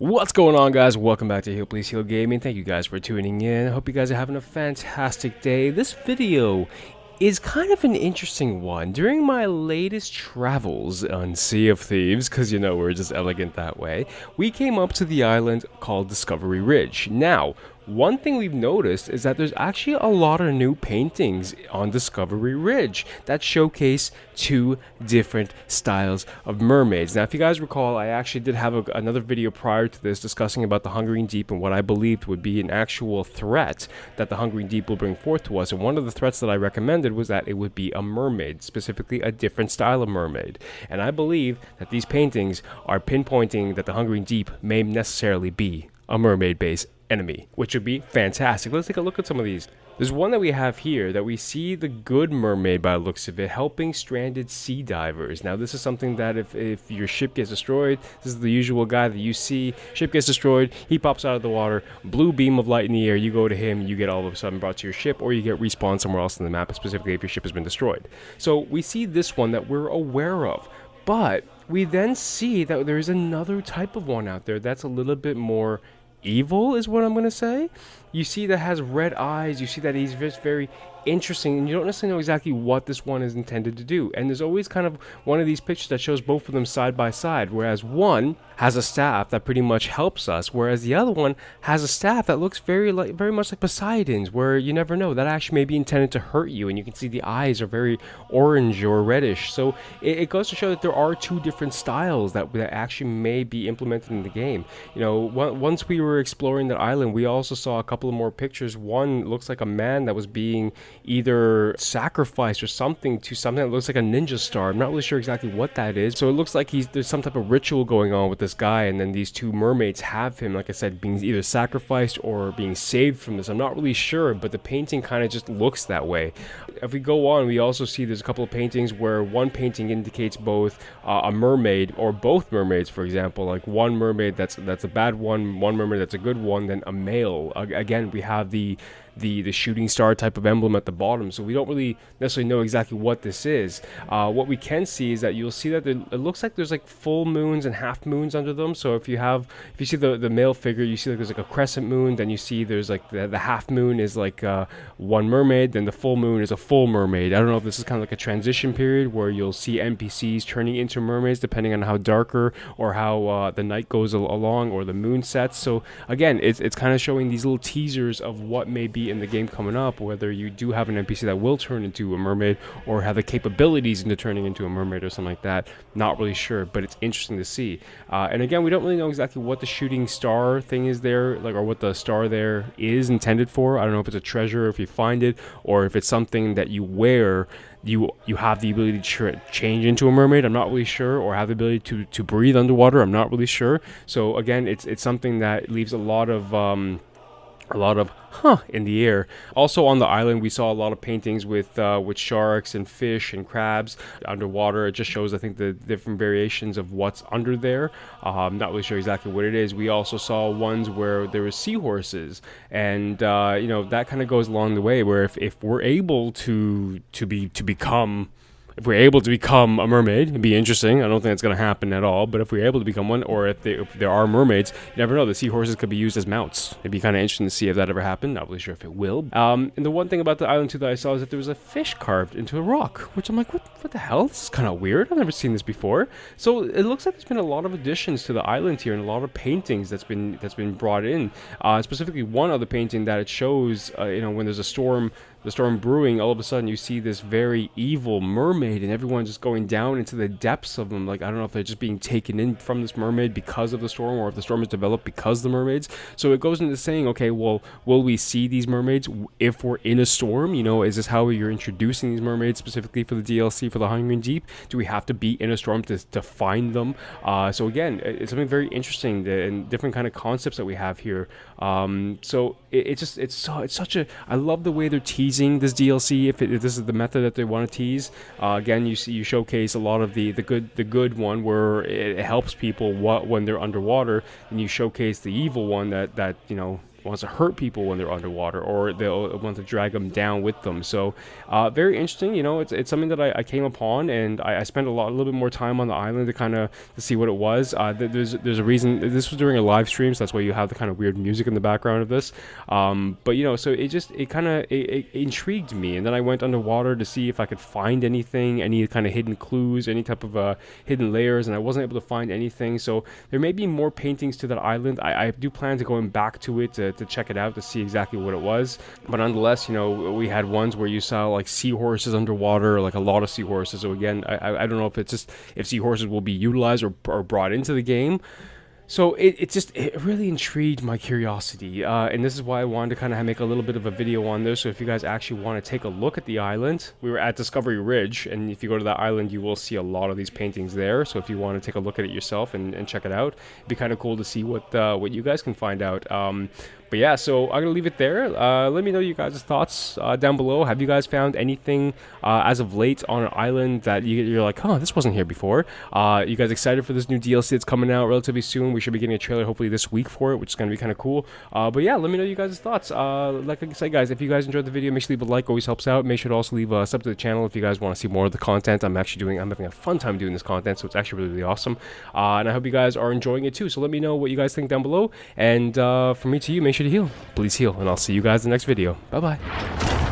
What's going on, guys? Welcome back to Heal Please Heal Gaming. Thank you guys for tuning in. I hope you guys are having a fantastic day. This video is kind of an interesting one. During my latest travels on Sea of Thieves, because you know we're just elegant that way, we came up to the island called Discovery Ridge. Now, one thing we've noticed is that there's actually a lot of new paintings on Discovery Ridge that showcase two different styles of mermaids. Now, if you guys recall, I actually did have another video prior to this discussing about the Hungering Deep and what I believed would be an actual threat that the Hungering Deep will bring forth to us. And one of the threats that I recommended was that it would be a mermaid, specifically a different style of mermaid. And I believe that these paintings are pinpointing that the Hungering Deep may necessarily be a mermaid-based enemy, which would be fantastic. Let's take a look at some of these. There's one that we have here that we see the good mermaid by the looks of it, helping stranded sea divers. Now, this is something that if your ship gets destroyed, this is the usual guy that you see. Ship gets destroyed, he pops out of the water, blue beam of light in the air, you go to him, you get all of a sudden brought to your ship, or you get respawned somewhere else in the map, specifically if your ship has been destroyed. So we see this one that we're aware of, but we then see that there is another type of one out there that's a little bit more evil, is what I'm going to say. You see that has red eyes, you see that he's just very interesting, and you don't necessarily know exactly what this one is intended to do. And there's always kind of one of these pictures that shows both of them side by side, whereas one has a staff that pretty much helps us, whereas the other one has a staff that looks very much like Poseidon's, where you never know, that actually may be intended to hurt you, and you can see the eyes are very orange or reddish. So it goes to show that there are two different styles that actually may be implemented in the game. You know, once we were exploring that island, we also saw a couple of more pictures. One looks like a man that was being either sacrificed or something to something that looks like a ninja star. I'm not really sure exactly what that is. So it looks like there's some type of ritual going on with this guy, and then these two mermaids have him, like I said, being either sacrificed or being saved from this. I'm not really sure, but the painting kind of just looks that way. If we go on, we also see there's a couple of paintings where one painting indicates both a mermaid or both mermaids, for example, like one mermaid that's a bad one mermaid that's a good one, then a male. Again, we have the shooting star type of emblem at the bottom, so we don't really necessarily know exactly what this is. What we can see is that you'll see that it looks like there's like full moons and half moons under them. So if you see the male figure, you see like there's like a crescent moon, then you see there's like the half moon is like one mermaid, then the full moon is a full mermaid. I don't know if this is kind of like a transition period where you'll see NPCs turning into mermaids depending on how darker or how the night goes along or the moon sets. So again, it's kind of showing these little teasers of what may be in the game coming up, whether you do have an NPC that will turn into a mermaid or have the capabilities into turning into a mermaid or something like that. Not really sure, but it's interesting to see. And again, we don't really know exactly what the shooting star thing is there, like, or what the star there is intended for. I don't know if it's a treasure, if you find it, or if it's something that you wear. You have the ability to change into a mermaid. I'm not really sure, or have the ability to breathe underwater. I'm not really sure. So again, it's something that leaves a lot of in the air. Also on the island, we saw a lot of paintings with sharks and fish and crabs underwater. It just shows, I think, the different variations of what's under there. I'm not really sure exactly what it is. We also saw ones where there were seahorses, and you know, that kind of goes along the way where if we're able to become. If we're able to become a mermaid, it'd be interesting. I don't think it's going to happen at all, but if we're able to become one, or if there are mermaids, you never know. The seahorses could be used as mounts. It'd be kind of interesting to see if that ever happened. Not really sure if it will. And the one thing about the island, too, that I saw is that there was a fish carved into a rock, which I'm like, what the hell? This is kind of weird. I've never seen this before. So it looks like there's been a lot of additions to the island here and a lot of paintings that's been brought in. Specifically, one other painting that it shows, you know, when there's a storm brewing, all of a sudden you see this very evil mermaid and everyone just going down into the depths of them. Like, I don't know if they're just being taken in from this mermaid because of the storm, or if the storm is developed because of the mermaids. So it goes into saying, okay, well, will we see these mermaids if we're in a storm? You know, is this how you're introducing these mermaids specifically for the DLC for the Hungering Deep? Do we have to be in a storm to find them? So again, it's something very interesting and different kind of concepts that we have here. So it's such a, I love the way they're teasing this DLC. If this is the method that they want to tease, again, you showcase a lot of the good one where it helps people when they're underwater, and you showcase the evil one that you know wants to hurt people when they're underwater, or they'll want to drag them down with them. So very interesting. You know, it's something that I came upon, and I spent a little bit more time on the island to see what it was. There's a reason this was during a live stream, so that's why you have the kind of weird music in the background of this. But you know, so it intrigued me, and then I went underwater to see if I could find anything, any kind of hidden clues, any type of hidden layers, and I wasn't able to find anything. So there may be more paintings to that island. I do plan to going back to it to check it out to see exactly what it was. But nonetheless, you know, we had ones where you saw like seahorses underwater, like a lot of seahorses. So again, I don't know if it's just if seahorses will be utilized or brought into the game. So it really intrigued my curiosity, and this is why I wanted to kind of make a little bit of a video on this. So if you guys actually want to take a look at the island, we were at Discovery Ridge, and if you go to that island, you will see a lot of these paintings there. So if you want to take a look at it yourself and check it out, it'd be kind of cool to see what you guys can find out. But yeah, so I'm gonna leave it there. Let me know you guys' thoughts down below. Have you guys found anything as of late on an island that you're like, oh, this wasn't here before? You guys excited for this new DLC that's coming out relatively soon? We should be getting a trailer hopefully this week for it, which is gonna be kind of cool. But yeah, let me know you guys' thoughts. Like I said, guys, if you guys enjoyed the video, make sure to leave a like. Always helps out. Make sure to also leave a sub to the channel if you guys want to see more of the content. I'm having a fun time doing this content, so it's actually really awesome. And I hope you guys are enjoying it too. So let me know what you guys think down below. And from me to you, make sure to heal. Please heal, and I'll see you guys in the next video. Bye-bye.